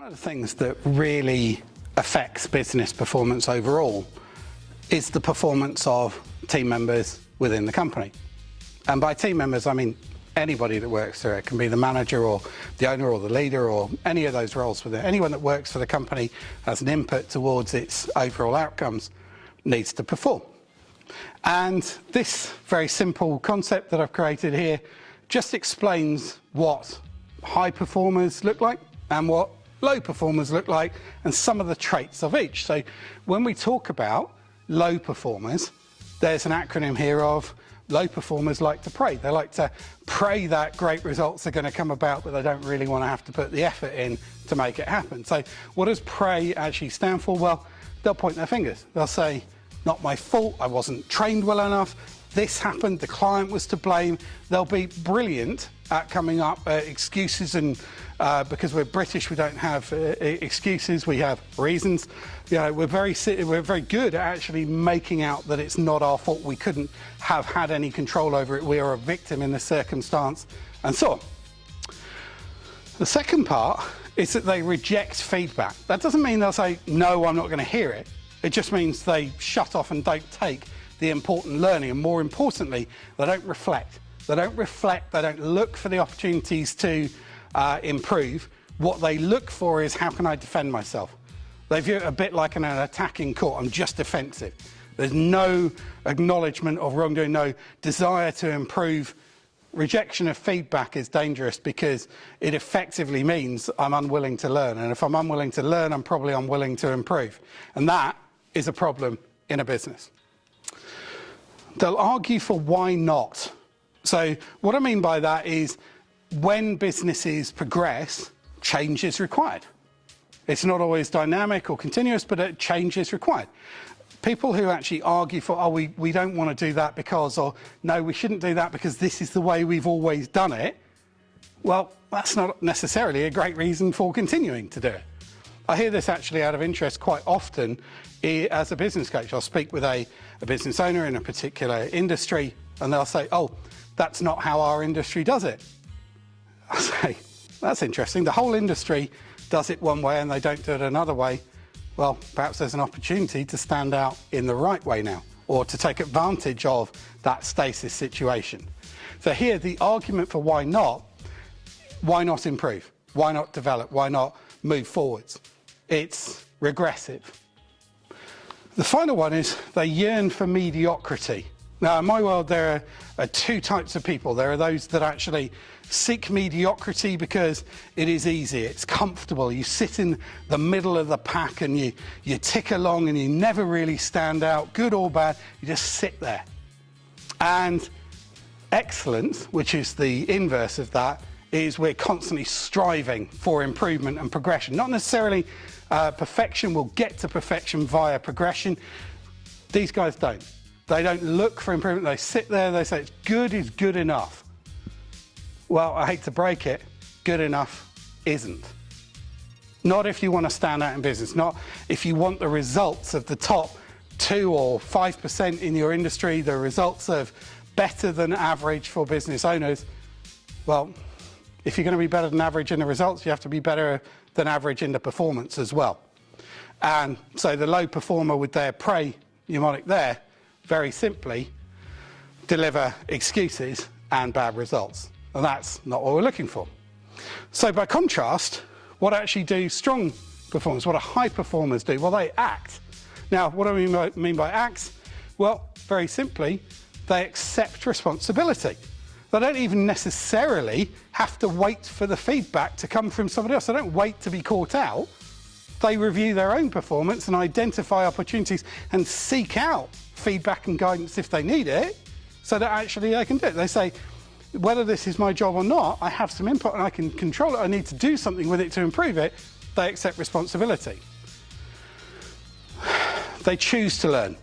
One of the things that really affects business performance overall is the performance of team members within the company. And by team members, I mean anybody that works there. It can be the manager or the owner or the leader or any of those roles with it. Anyone that works for the company has an input towards its overall outcomes needs to perform. And this very simple concept that I've created here just explains what high performers look like and what low performers look like and some of the traits of each. So when we talk about low performers, there's an acronym here of low performers like to pray. They like to pray that great results are going to come about, but they don't really want to have to put the effort in to make it happen. So what does pray actually stand for? Well, they'll point their fingers. They'll say, not my fault, I wasn't trained well enough, this happened, the client was to blame. They'll be brilliant at coming up excuses, and because we're British, we don't have excuses, we have reasons. You know, we're very good at actually making out that it's not our fault, we couldn't have had any control over it, we are a victim in the circumstance, and so on. The second part is that they reject feedback. That doesn't mean they'll say, no, I'm not going to hear it. It just means they shut off and don't take the important learning, and more importantly, they don't reflect. They don't reflect, they don't look for the opportunities to improve. What they look for is, how can I defend myself? They view it a bit like an attacking court. I'm just defensive. There's no acknowledgement of wrongdoing, no desire to improve. Rejection of feedback is dangerous because it effectively means I'm unwilling to learn. And if I'm unwilling to learn, I'm probably unwilling to improve. And that is a problem in a business. They'll argue for why not. So what I mean by that is, when businesses progress, change is required. It's not always dynamic or continuous, but a change is required. People who actually argue for, oh, we don't want to do that because, or no, we shouldn't do that because this is the way we've always done it, well, that's not necessarily a great reason for continuing to do it. I hear this actually out of interest quite often as a business coach. I'll speak with a business owner in a particular industry and they'll say, oh, that's not how our industry does it. I say, that's interesting. The whole industry does it one way and they don't do it another way. Well, perhaps there's an opportunity to stand out in the right way now, or to take advantage of that stasis situation. So here, the argument for why not improve? Why not develop? Why not move forwards? It's regressive. The final one is they yearn for mediocrity. Now, in my world, there are two types of people. There are those that actually seek mediocrity because it is easy, it's comfortable. You sit in the middle of the pack and you tick along and you never really stand out, good or bad, you just sit there. And excellence, which is the inverse of that, is we're constantly striving for improvement and progression. Not necessarily perfection, we'll get to perfection via progression. These guys don't. They don't look for improvement, they sit there, they say it's good is good enough. Well, I hate to break it, good enough isn't. Not if you want to stand out in business, not if you want the results of the top 2 or 5% in your industry, the results of better than average for business owners. Well, if you're going to be better than average in the results, you have to be better than average in the performance as well. And so the low performer with their pray mnemonic there, very simply, deliver excuses and bad results. And that's not what we're looking for. So by contrast, what actually do strong performers, what do high performers do? Well, they act. Now, what do I mean by act? Well, very simply, they accept responsibility. They don't even necessarily have to wait for the feedback to come from somebody else. They don't wait to be caught out. They review their own performance and identify opportunities and seek out feedback and guidance if they need it, so that actually they can do it. They say, whether this is my job or not, I have some input and I can control it, I need to do something with it to improve it. They accept responsibility. They choose to learn.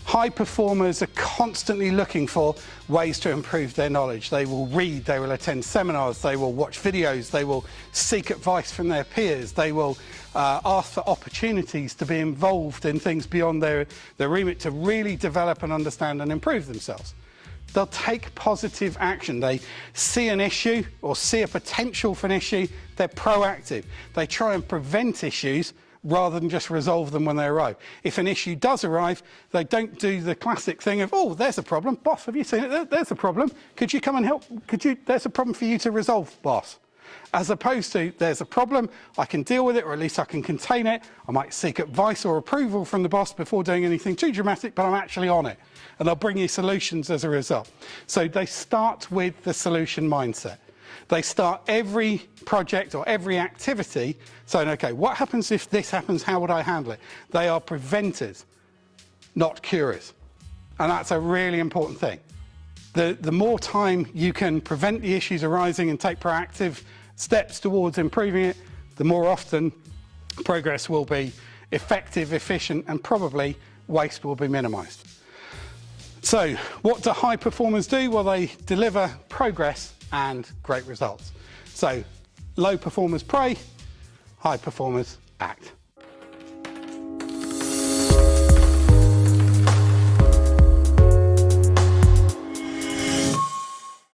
High performers are constantly looking for ways to improve their knowledge. They will read, they will attend seminars, they will watch videos, they will seek advice from their peers, they will ask for opportunities to be involved in things beyond their remit to really develop and understand and improve themselves. They'll take positive action. They see an issue or see a potential for an issue. They're proactive. They try and prevent issues rather than just resolve them when they arrive. If an issue does arrive, they don't do the classic thing of, oh, there's a problem. Boss, have you seen it? There's a problem. Could you come and help? There's a problem for you to resolve, boss. As opposed to, there's a problem, I can deal with it, or at least I can contain it. I might seek advice or approval from the boss before doing anything too dramatic, but I'm actually on it. And they'll bring you solutions as a result. So they start with the solution mindset. They start every project or every activity saying, okay, what happens if this happens? How would I handle it? They are preventers, not curers. And that's a really important thing. The more time you can prevent the issues arising and take proactive steps towards improving it, the more often progress will be effective, efficient, and probably waste will be minimized. So what do high performers do? Well, they deliver progress and great results. So low performers pray, high performers act.